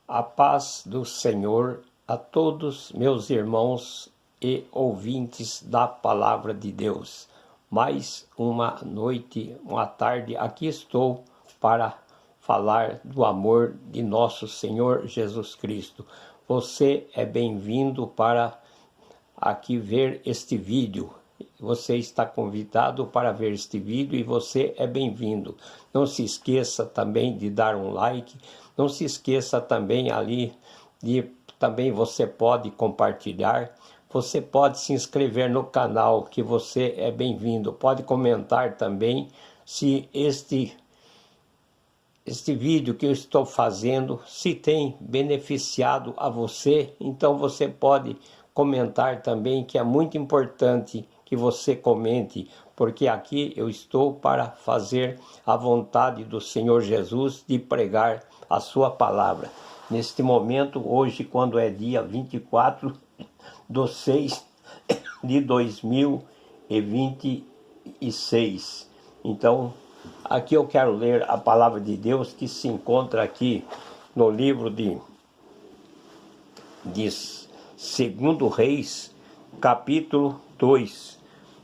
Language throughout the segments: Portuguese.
A paz do Senhor a todos meus irmãos e ouvintes da Palavra de Deus. Mais uma noite, uma tarde, aqui estou para falar do amor de nosso Senhor Jesus Cristo. Você é bem-vindo para aqui ver este vídeo. Você está convidado para ver este vídeo e você é bem-vindo. Não se esqueça também de dar um like. Não se esqueça também ali também você pode compartilhar. Você pode se inscrever no canal, que você é bem-vindo. Pode comentar também se este vídeo que eu estou fazendo, se tem beneficiado a você. Então você pode comentar também, que é muito importante que você comente, porque aqui eu estou para fazer a vontade do Senhor Jesus, de pregar a sua palavra. Neste momento, hoje, quando é dia 24/6/2026. Então, aqui eu quero ler a palavra de Deus que se encontra aqui no livro de 2 Reis, capítulo 2,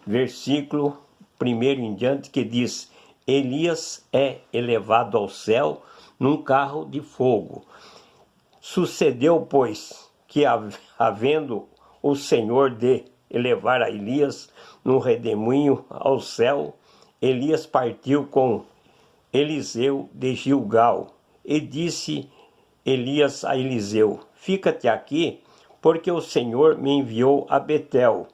versículo 1 em diante, que diz: Elias é elevado ao céu num carro de fogo. Sucedeu, pois, que havendo o Senhor de elevar a Elias num redemoinho ao céu, Elias partiu com Eliseu de Gilgal. E disse Elias a Eliseu: Fica-te aqui, porque o Senhor me enviou a Betel.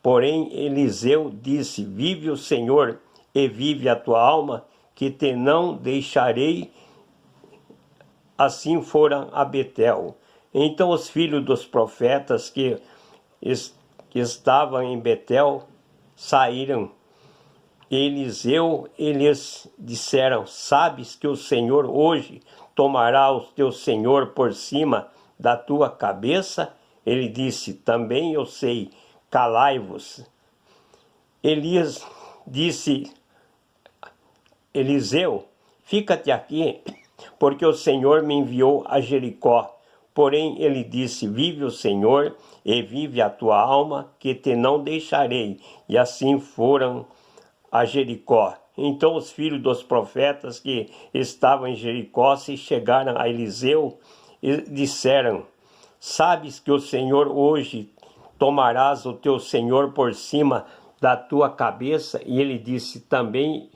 Porém Eliseu disse: Vive o Senhor e vive a tua alma, que te não deixarei. Assim foram a Betel. Então os filhos dos profetas que estavam em Betel saíram. Eliseu, eles disseram: Sabes que o Senhor hoje tomará o teu Senhor por cima da tua cabeça? Ele disse: Também eu sei, calai-vos. Elias disse: Eliseu, fica-te aqui, porque o Senhor me enviou a Jericó. Porém ele disse: Vive o Senhor e vive a tua alma, que te não deixarei. E assim foram a Jericó. Então os filhos dos profetas que estavam em Jericó se chegaram a Eliseu e disseram: Sabes que o Senhor hoje tomarás o teu Senhor por cima da tua cabeça? E ele disse: Também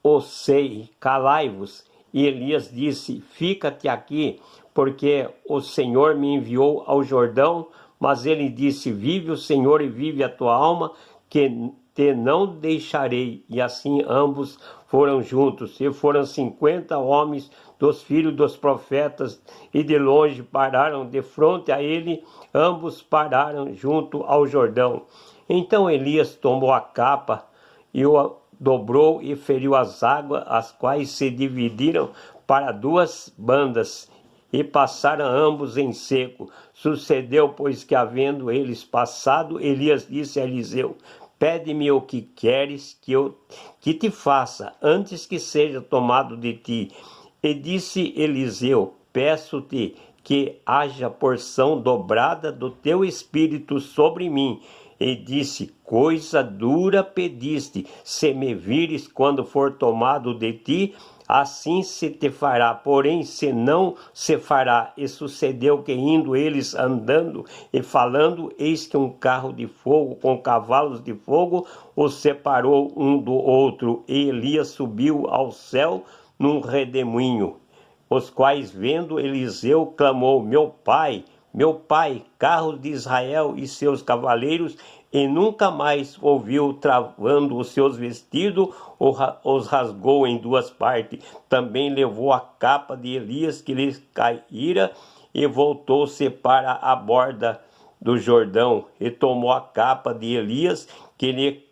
o sei, calai-vos. E Elias disse: Fica-te aqui, porque o Senhor me enviou ao Jordão. Mas ele disse: Vive o Senhor e vive a tua alma, que te não deixarei. E assim ambos foram juntos. E foram 50 homens dos filhos dos profetas, e de longe pararam de frente a ele. Ambos pararam junto ao Jordão. Então Elias tomou a capa e o dobrou e feriu as águas, as quais se dividiram para duas bandas, e passaram ambos em seco. Sucedeu, pois, que havendo eles passado, Elias disse a Eliseu: Pede-me o que queres que te faça, antes que seja tomado de ti. E disse Eliseu: Peço-te que haja porção dobrada do teu espírito sobre mim. E disse: Coisa dura pediste, se me vires quando for tomado de ti, assim se te fará. Porém, se não se fará. E sucedeu que, indo eles andando e falando, eis que um carro de fogo com cavalos de fogo os separou um do outro. E Elias subiu ao céu num redemoinho. Os quais, vendo Eliseu, clamou: Meu pai, carros de Israel e seus cavaleiros. E nunca mais ouviu, travando os seus vestidos, os rasgou em duas partes. Também levou a capa de Elias que lhe caíra, e voltou-se para a borda do Jordão, e tomou a capa de Elias que lhe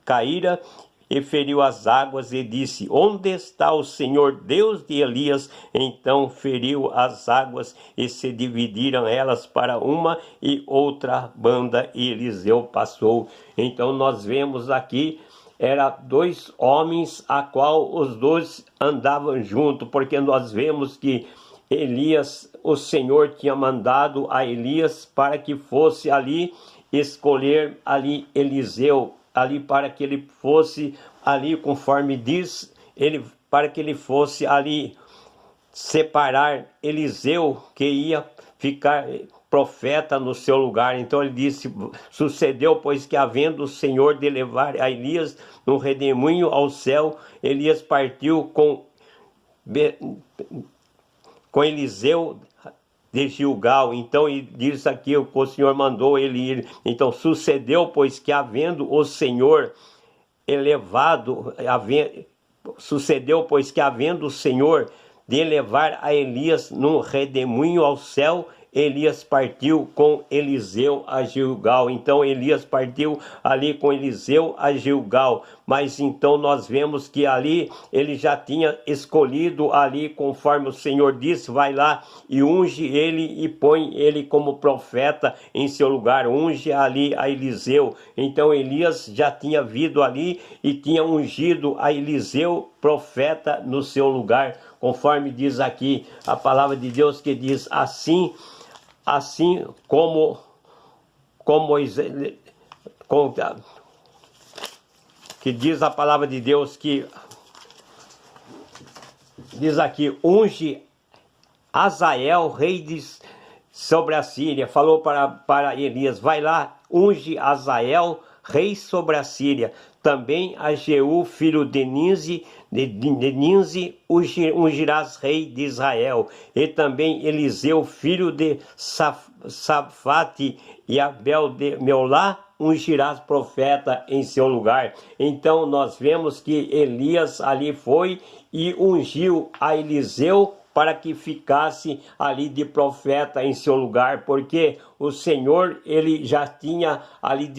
caíra, e feriu as águas, e disse: Onde está o Senhor Deus de Elias? Então feriu as águas, e se dividiram elas para uma e outra banda, e Eliseu passou. Então nós vemos aqui era dois homens a qual os dois andavam junto, porque nós vemos que Elias, o Senhor tinha mandado a Elias para que fosse ali escolher ali Eliseu, ali para que ele fosse ali, conforme diz, para que ele fosse ali separar Eliseu, que ia ficar profeta no seu lugar. Então ele disse: sucedeu, pois que havendo o Senhor de levar a Elias no redemoinho ao céu, Elias partiu com Eliseu de Gilgal. Então ele diz aqui que o Senhor mandou ele ir. Então sucedeu, pois que havendo o Senhor sucedeu, pois que havendo o Senhor de levar a Elias no redemoinho ao céu, Elias partiu com Eliseu a Gilgal. Então Elias partiu ali com Eliseu a Gilgal, mas então nós vemos que ali ele já tinha escolhido ali, conforme o Senhor disse: vai lá e unge ele e põe ele como profeta em seu lugar, unge ali a Eliseu. Então Elias já tinha vindo ali e tinha ungido a Eliseu profeta no seu lugar, conforme diz aqui a palavra de Deus, que diz assim como Moisés, que diz a palavra de Deus, que diz aqui: unge Azael, rei sobre a Síria. Falou para Elias: vai lá, unge Azael, rei sobre a Síria. Também a Jeú, filho de Ninzi, ungirás rei de Israel. E também Eliseu, filho de Safate, e Abel de Meolá, ungirás profeta em seu lugar. Então nós vemos que Elias ali foi e ungiu a Eliseu para que ficasse ali de profeta em seu lugar, porque o Senhor ele já tinha ali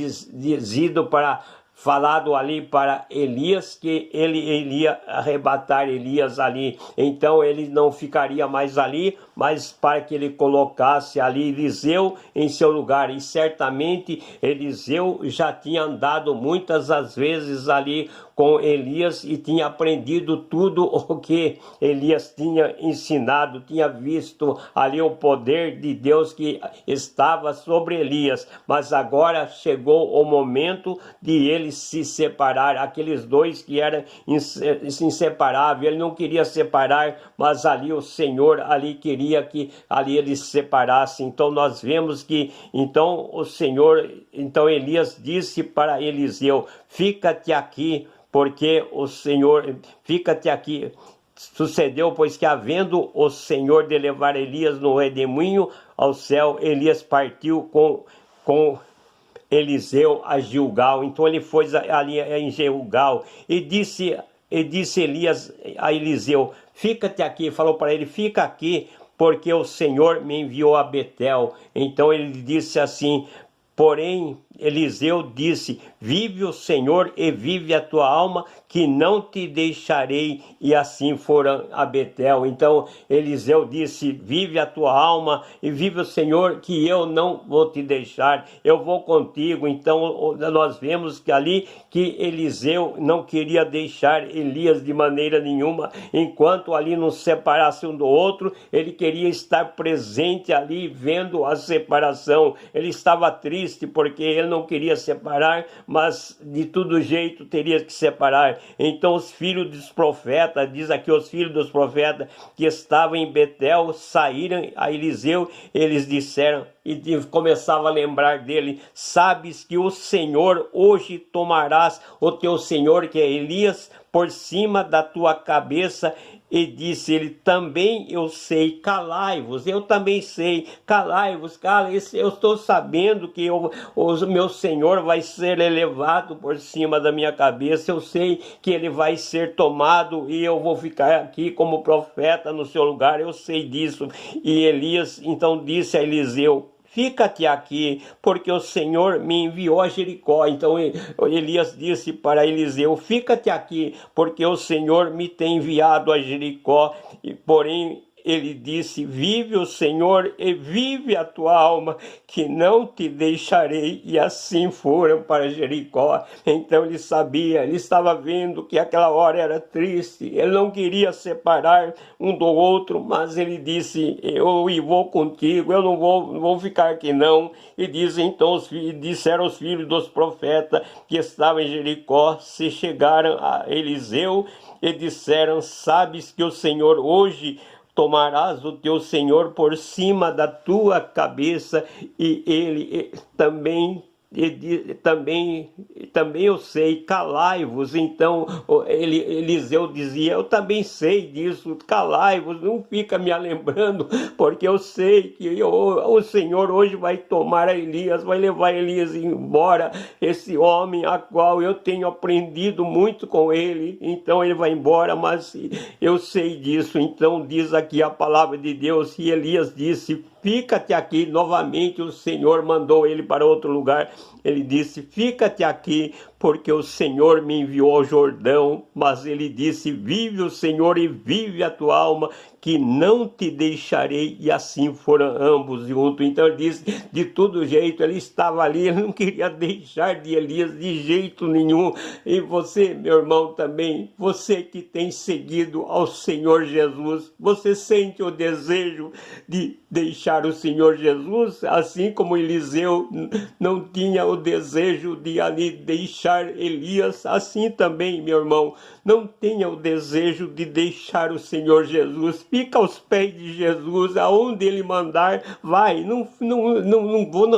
falado ali para Elias que ele iria arrebatar Elias ali. Então ele não ficaria mais ali, mas para que ele colocasse ali Eliseu em seu lugar. E certamente Eliseu já tinha andado muitas as vezes ali com Elias e tinha aprendido tudo o que Elias tinha ensinado, tinha visto ali o poder de Deus que estava sobre Elias. Mas agora chegou o momento de ele se separar, aqueles dois que eram inseparáveis. Ele não queria separar, mas ali o Senhor ali queria que ali eles se separassem. Então nós vemos que então o Senhor, então Elias disse para Eliseu: fica-te aqui, porque o Senhor, fica-te aqui. Sucedeu, pois que havendo o Senhor de levar Elias no redemoinho ao céu, Elias partiu com Eliseu a Gilgal. Então ele foi ali em Gilgal e disse Elias a Eliseu: fica-te aqui. Falou para ele: fica aqui, porque o Senhor me enviou a Betel. Então ele disse assim, porém Eliseu disse: vive o Senhor e vive a tua alma, que não te deixarei. E assim foram a Betel. Então Eliseu disse: vive a tua alma e vive o Senhor, que eu não vou te deixar, eu vou contigo. Então nós vemos que ali que Eliseu não queria deixar Elias de maneira nenhuma, enquanto ali não se separasse um do outro. Ele queria estar presente ali, vendo a separação. Ele estava triste porque ele não queria separar, mas de todo jeito teria que separar. Então os filhos dos profetas, diz aqui, os filhos dos profetas que estavam em Betel saíram a Eliseu. Eles disseram, e começava a lembrar dele: sabes que o Senhor hoje tomarás o teu senhor, que é Elias, por cima da tua cabeça. E disse ele: também eu sei, calai-vos. Eu também sei, calai-vos, eu estou sabendo que o meu Senhor vai ser elevado por cima da minha cabeça. Eu sei que ele vai ser tomado e eu vou ficar aqui como profeta no seu lugar. Eu sei disso. E Elias então disse a Eliseu: fica-te aqui, porque o Senhor me enviou a Jericó. Então Elias disse para Eliseu: fica-te aqui, porque o Senhor me tem enviado a Jericó. E porém ele disse, vive o Senhor e vive a tua alma, que não te deixarei. E assim foram para Jericó. Então ele sabia, ele estava vendo que aquela hora era triste, ele não queria separar um do outro, mas ele disse, eu vou contigo, eu não vou ficar aqui não. E diz então, disseram os filhos dos profetas que estavam em Jericó, se chegaram a Eliseu e disseram, sabes que o Senhor hoje tomarás o teu senhor por cima da tua cabeça, e ele também eu sei, calai-vos. Então Eliseu dizia, eu também sei disso, calai-vos, não fica me lembrando, porque eu sei que o Senhor hoje vai tomar Elias, vai levar Elias embora, esse homem a qual eu tenho aprendido muito com ele, então ele vai embora, mas eu sei disso. Então diz aqui a palavra de Deus, e Elias disse, fica-te aqui. Novamente o Senhor mandou ele para outro lugar. Ele disse, fica-te aqui, porque o Senhor me enviou ao Jordão. Mas ele disse, vive o Senhor e vive a tua alma, que não te deixarei. E assim foram ambos juntos. Então ele disse, de todo jeito, ele estava ali, ele não queria deixar de Elias de jeito nenhum. E você, meu irmão, também, você que tem seguido ao Senhor Jesus, você sente o desejo de deixar o Senhor Jesus, assim como Eliseu não tinha o desejo de ali deixar Elias, assim também, meu irmão, não tenha o desejo de deixar o Senhor Jesus. Fica aos pés de Jesus, aonde Ele mandar, vai, não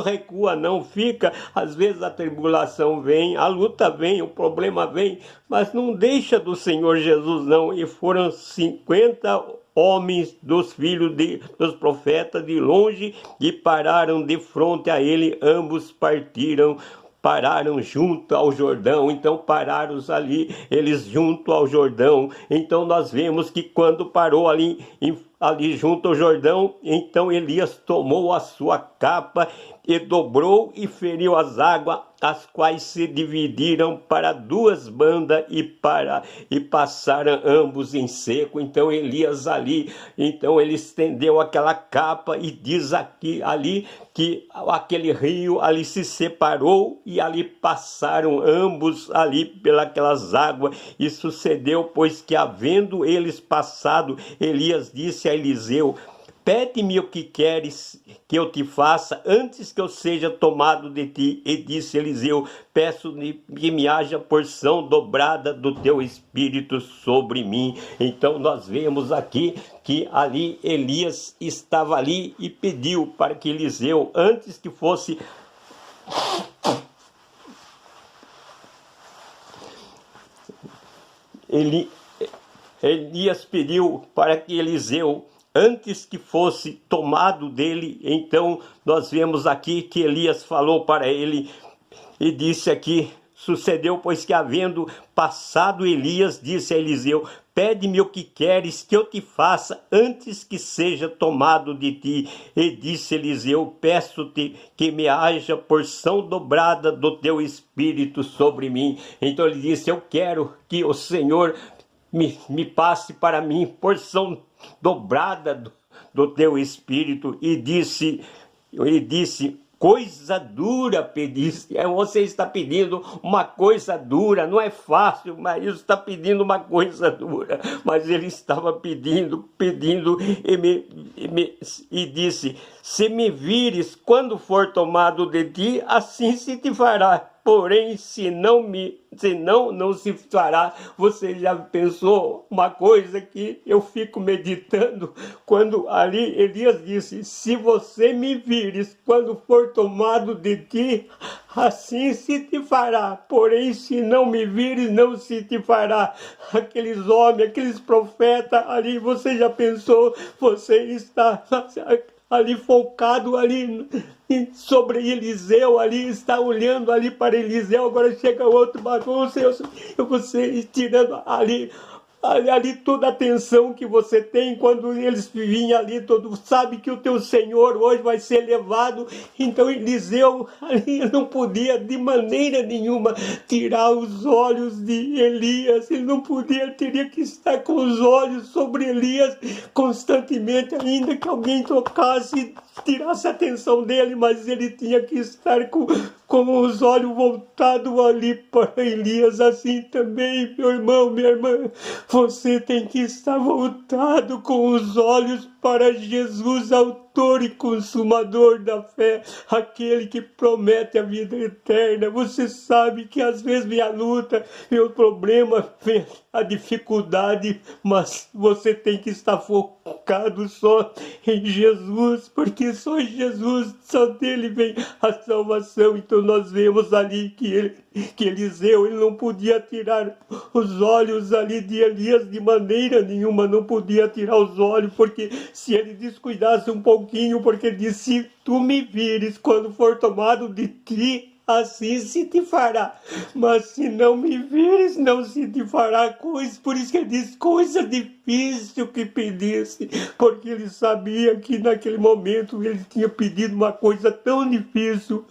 recua não, fica. Às vezes a tribulação vem, a luta vem, o problema vem, mas não deixa do Senhor Jesus não. E foram 50 homens dos filhos dos profetas de longe e pararam de frente a ele, ambos pararam junto ao Jordão. Então pararam ali, eles junto ao Jordão. Então nós vemos que quando parou ali junto ao Jordão, então Elias tomou a sua capa e dobrou e feriu as águas, as quais se dividiram para duas bandas e passaram ambos em seco. Então Elias ali, então ele estendeu aquela capa e diz aqui ali que aquele rio ali se separou e ali passaram ambos ali pelas águas. E sucedeu, pois que havendo eles passado, Elias disse a Eliseu, pede-me o que queres que eu te faça antes que eu seja tomado de ti. E disse Eliseu, peço-me que me haja porção dobrada do teu espírito sobre mim. Então nós vemos aqui que ali Elias estava ali e pediu para que Eliseu, antes que fosse Elias pediu para que Eliseu, antes que fosse tomado dele, então nós vemos aqui que Elias falou para ele e disse aqui, sucedeu, pois que havendo passado Elias, disse a Eliseu, pede-me o que queres que eu te faça antes que seja tomado de ti. E disse Eliseu, peço-te que me haja porção dobrada do teu espírito sobre mim. Então ele disse, eu quero que o Senhor me passe para mim porção dobrada do teu espírito. E disse, coisa dura pediste. Você está pedindo uma coisa dura, não é fácil, mas está pedindo uma coisa dura. Mas ele estava pedindo, e disse, se me vires quando for tomado de ti, assim se te fará. Porém, se não se fará. Você já pensou uma coisa que eu fico meditando? Quando ali Elias disse, se você me vires quando for tomado de ti, assim se te fará. Porém, se não me vires, não se te fará. Aqueles homens, aqueles profetas ali, você já pensou? Você está ali focado ali sobre Eliseu, ali está olhando ali para Eliseu, agora chega outro bagunça, você tirando ali ali toda a atenção que você tem, quando eles vinham ali, todo sabe que o teu Senhor hoje vai ser levado. Então Eliseu ali não podia de maneira nenhuma tirar os olhos de Elias, ele não podia, teria que estar com os olhos sobre Elias constantemente, ainda que alguém tocasse, tirasse a atenção dele, mas ele tinha que estar com os olhos voltados ali para Elias. Assim também, meu irmão, minha irmã, você tem que estar voltado com os olhos para Jesus, autor e consumador da fé, aquele que promete a vida eterna. Você sabe que às vezes vem a luta, vem o problema, vem a dificuldade, mas você tem que estar focado só em Jesus, porque só em Jesus, só dele vem a salvação. Então nós vemos ali que Eliseu, ele não podia tirar os olhos ali de Elias de maneira nenhuma, não podia tirar os olhos, porque se ele descuidasse um pouquinho, porque ele disse: se tu me vires quando for tomado de ti, assim se te fará, mas se não me vires, não se te fará coisa. Por isso que ele diz: coisa difícil que pedisse, porque ele sabia que naquele momento ele tinha pedido uma coisa tão difícil,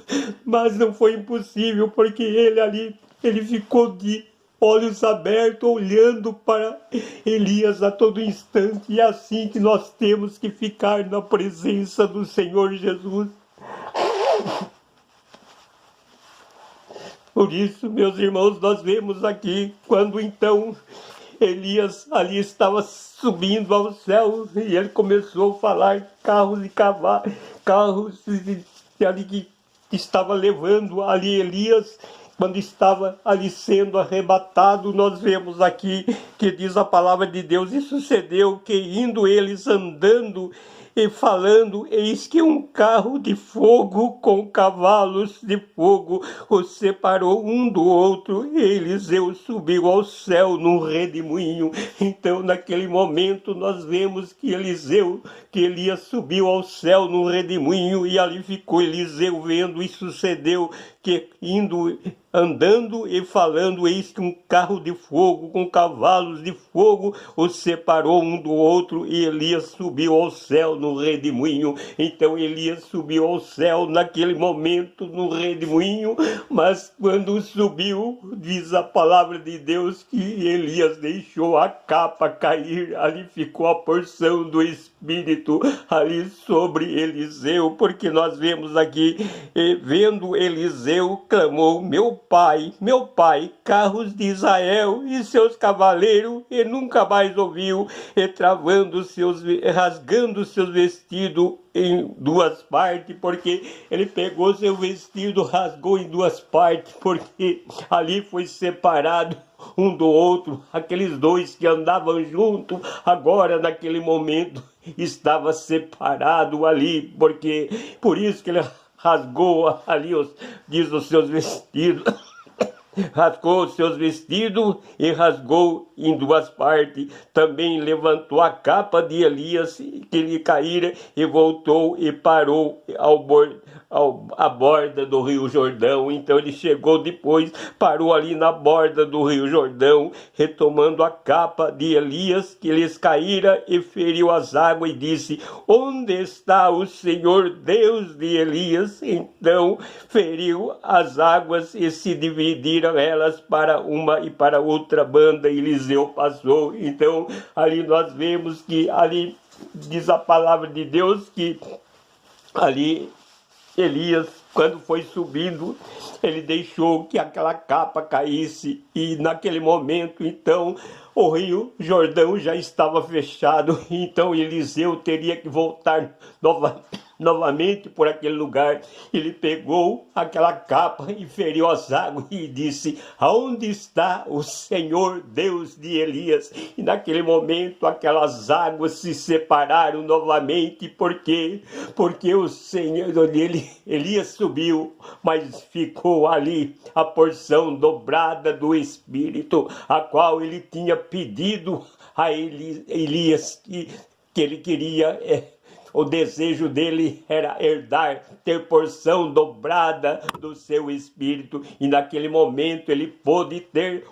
mas não foi impossível, porque ele ficou de olhos abertos, olhando para Elias a todo instante. E é assim que nós temos que ficar na presença do Senhor Jesus. Por isso, meus irmãos, nós vemos aqui, quando então Elias ali estava subindo ao céu, e ele começou a falar carros e cavalos, carros ali que estava levando ali Elias. Quando estava ali sendo arrebatado, nós vemos aqui que diz a palavra de Deus: e sucedeu que, indo eles andando e falando, eis que um carro de fogo com cavalos de fogo os separou um do outro, e Eliseu subiu ao céu num redemoinho. Então naquele momento nós vemos que Elias subiu ao céu num redemoinho, e ali ficou Eliseu vendo. E sucedeu que, andando e falando, eis que um carro de fogo com cavalos de fogo os separou um do outro, e Elias subiu ao céu no redemoinho. Então Elias subiu ao céu naquele momento no redemoinho, mas quando subiu, diz a palavra de Deus que Elias deixou a capa cair, ali ficou a porção do Espírito ali sobre Eliseu, porque nós vemos aqui, vendo Eliseu, clamou: meu pai, carros de Israel e seus cavaleiros, e nunca mais ouviu, e rasgando seus vestidos em duas partes, porque ele pegou seu vestido, rasgou em duas partes, porque ali foi separado um do outro. Aqueles dois que andavam juntos, agora naquele momento estava separado ali, porque por isso que ele rasgou ali diz os seus vestidos. Rasgou os seus vestidos e rasgou em duas partes. Também levantou a capa de Elias que lhe caíra, e voltou e parou à borda do rio Jordão. Então ele chegou depois, parou ali na borda do rio Jordão, retomando a capa de Elias que lhes caíra, e feriu as águas e disse: onde está o Senhor Deus de Elias? Então feriu as águas e se dividiram elas para uma e para outra banda, e Eliseu passou. Então ali nós vemos que ali diz a palavra de Deus que ali Elias, quando foi subindo, ele deixou que aquela capa caísse, e naquele momento então o rio Jordão já estava fechado. Então Eliseu teria que voltar novamente por aquele lugar. Ele pegou aquela capa e feriu as águas e disse: aonde está o Senhor Deus de Elias? E naquele momento aquelas águas se separaram novamente. Porque o Senhor Elias subiu, mas ficou ali a porção dobrada do Espírito, a qual ele tinha pedido a Elias que ele queria o desejo dele era herdar, ter porção dobrada do seu espírito, e naquele momento ele pôde ter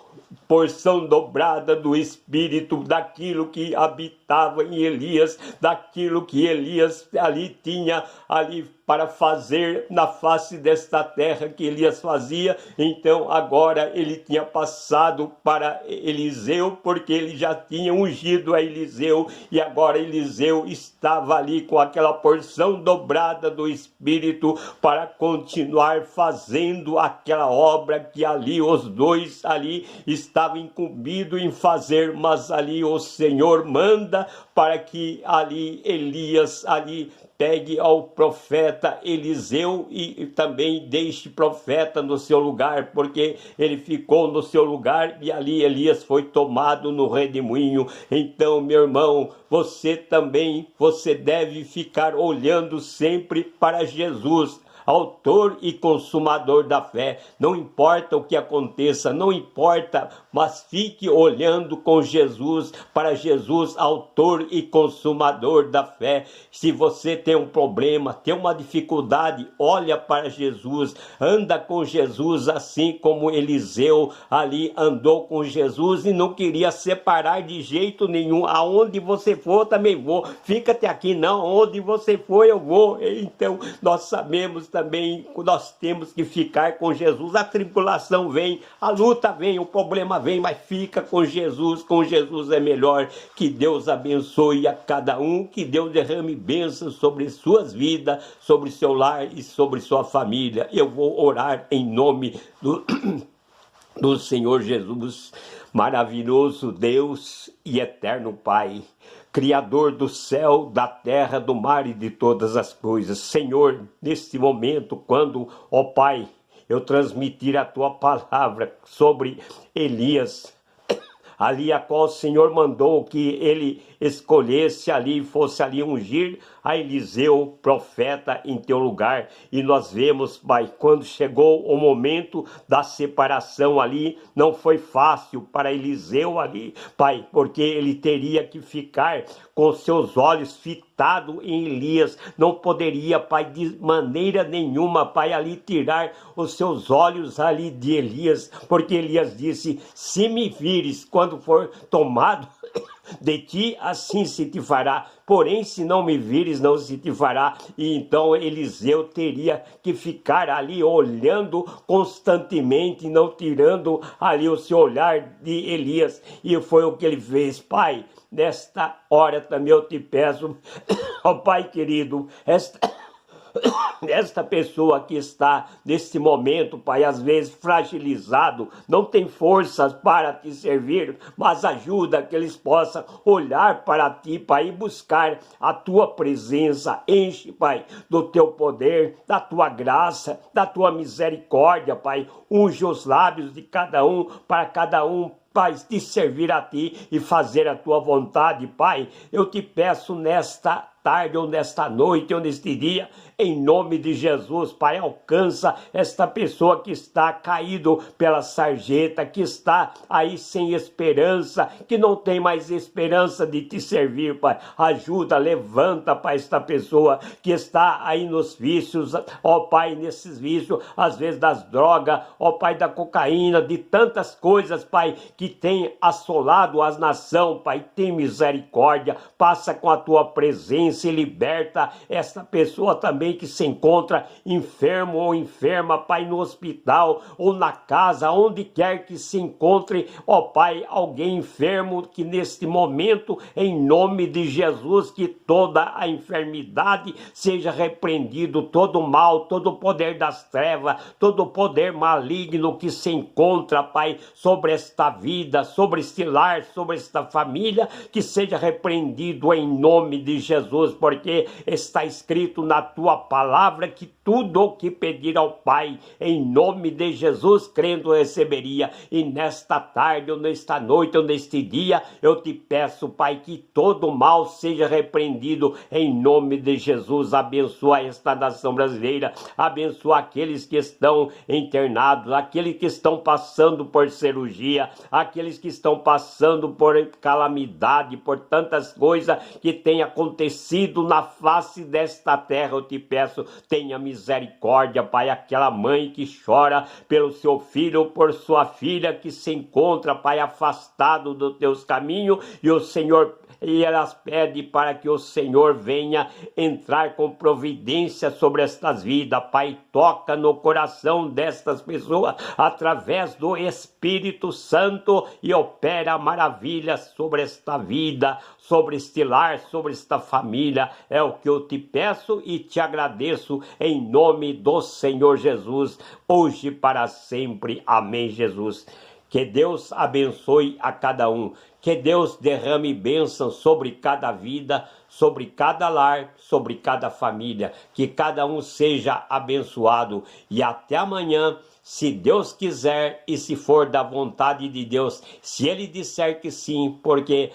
porção dobrada do Espírito, daquilo que habitava em Elias, daquilo que Elias ali tinha ali para fazer na face desta terra que Elias fazia. Então agora ele tinha passado para Eliseu, porque ele já tinha ungido a Eliseu, e agora Eliseu estava ali com aquela porção dobrada do Espírito para continuar fazendo aquela obra que ali os dois ali estavam incumbidos em fazer, mas ali o Senhor manda para que ali Elias ali pegue ao profeta Eliseu e também deixe profeta no seu lugar, porque ele ficou no seu lugar e ali Elias foi tomado no redemoinho. Então, meu irmão, você também, você deve ficar olhando sempre para Jesus, autor e consumador da fé. Não importa o que aconteça, não importa, mas fique olhando com Jesus, para Jesus, autor e consumador da fé. Se você tem um problema, tem uma dificuldade, olha para Jesus, anda com Jesus, assim como Eliseu ali andou com Jesus e não queria separar de jeito nenhum. Aonde você for, também vou. Fica até aqui, não. Onde você for, eu vou. Então, nós sabemos também que nós temos que ficar com Jesus. A tribulação vem, a luta vem, o problema vem, mas fica com Jesus é melhor. Que Deus abençoe a cada um, que Deus derrame bênçãos sobre suas vidas, sobre seu lar e sobre sua família. Eu vou orar em nome do Senhor Jesus. Maravilhoso Deus e eterno Pai, Criador do céu, da terra, do mar e de todas as coisas. Senhor, neste momento, quando, ó Pai, eu transmitir a Tua palavra sobre Elias, ali a qual o Senhor mandou que ele escolhesse ali, fosse ali ungir a Eliseu, profeta, em teu lugar. E nós vemos, Pai, quando chegou o momento da separação ali, não foi fácil para Eliseu ali, Pai, porque ele teria que ficar com seus olhos fitados em Elias, não poderia, Pai, de maneira nenhuma, Pai, ali tirar os seus olhos ali de Elias, porque Elias disse: se me vires quando for tomado de ti, assim se te fará, porém se não me vires, não se te fará. E então Eliseu teria que ficar ali olhando constantemente, não tirando ali o seu olhar de Elias, e foi o que ele fez. Pai, nesta hora também eu te peço, ó Pai querido, esta pessoa que está nesse momento, Pai, às vezes fragilizado, não tem forças para te servir, mas ajuda que eles possam olhar para ti, Pai, e buscar a tua presença. Enche, Pai, do teu poder, da tua graça, da tua misericórdia, Pai. Unge os lábios de cada um, para cada um, Pai, te servir a ti e fazer a tua vontade, Pai. Eu te peço nesta tarde ou nesta noite ou neste dia, em nome de Jesus, Pai, alcança esta pessoa que está caído pela sarjeta, que está aí sem esperança, que não tem mais esperança de te servir, Pai. Ajuda, levanta, Pai, esta pessoa que está aí nos vícios, ó Pai, nesses vícios, às vezes das drogas, ó Pai, da cocaína, de tantas coisas, Pai, que tem assolado as nações, Pai. Tem misericórdia, passa com a tua presença e liberta esta pessoa também que se encontra enfermo ou enferma, Pai, no hospital ou na casa, onde quer que se encontre, ó Pai, alguém enfermo, que neste momento, em nome de Jesus, que toda a enfermidade seja repreendido, todo mal, todo poder das trevas, todo poder maligno que se encontra, Pai, sobre esta vida, sobre este lar, sobre esta família, que seja repreendido em nome de Jesus, porque está escrito na tua palavra que tudo o que pedir ao Pai, em nome de Jesus, crendo, receberia. E nesta tarde, ou nesta noite, ou neste dia, eu te peço, Pai, que todo mal seja repreendido, em nome de Jesus. Abençoa esta nação brasileira, abençoa aqueles que estão internados, aqueles que estão passando por cirurgia, aqueles que estão passando por calamidade, por tantas coisas que têm acontecido conhecido na face desta terra, eu te peço, tenha misericórdia, Pai, aquela mãe que chora pelo seu filho, por sua filha que se encontra, Pai, afastado dos teus caminhos, e o Senhor, e elas pedem para que o Senhor venha entrar com providência sobre estas vidas. Pai, toca no coração destas pessoas através do Espírito Santo e opera maravilhas sobre esta vida, sobre este lar, sobre esta família. É o que eu te peço e te agradeço em nome do Senhor Jesus, hoje e para sempre. Amém, Jesus. Que Deus abençoe a cada um. Que Deus derrame bênção sobre cada vida, sobre cada lar, sobre cada família. Que cada um seja abençoado. E até amanhã, se Deus quiser e se for da vontade de Deus. Se Ele disser que sim, porque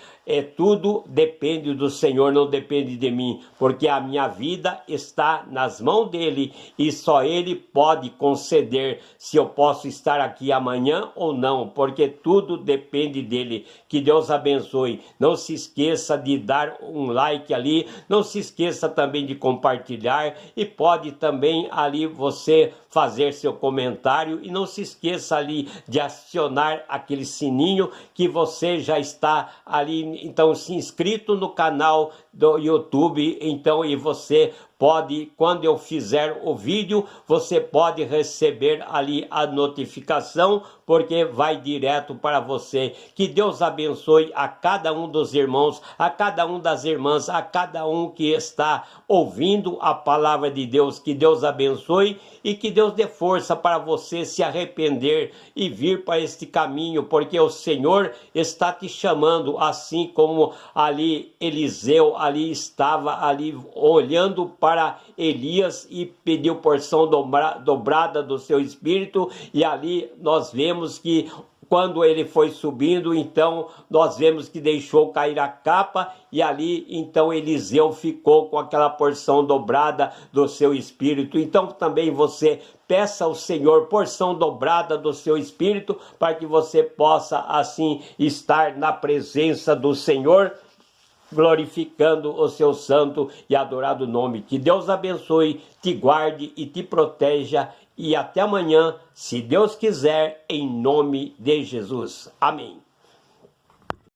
tudo depende do Senhor, não depende de mim. Porque a minha vida está nas mãos dEle e só Ele pode conceder se eu posso estar aqui amanhã ou não. Porque tudo depende dEle. Que Deus abençoe. Não se esqueça de dar um like ali. Não se esqueça também de compartilhar. E pode também ali você fazer seu comentário. E não se esqueça ali de acionar aquele sininho que você já está ali, então, se inscrito no canal do YouTube. Então, e você pode, quando eu fizer o vídeo, você pode receber ali a notificação, porque vai direto para você. Que Deus abençoe a cada um dos irmãos, a cada um das irmãs, a cada um que está ouvindo a palavra de Deus. Que Deus abençoe e que Deus dê força para você se arrepender e vir para este caminho, porque o Senhor está te chamando, assim como ali Eliseu ali estava ali olhando para Elias e pediu porção dobrada do seu espírito. E ali nós vemos que quando ele foi subindo, então nós vemos que deixou cair a capa, e ali então Eliseu ficou com aquela porção dobrada do seu espírito. Então também você peça ao Senhor porção dobrada do seu espírito, para que você possa assim estar na presença do Senhor, glorificando o seu santo e adorado nome. Que Deus abençoe, te guarde e te proteja. E até amanhã, se Deus quiser, em nome de Jesus. Amém.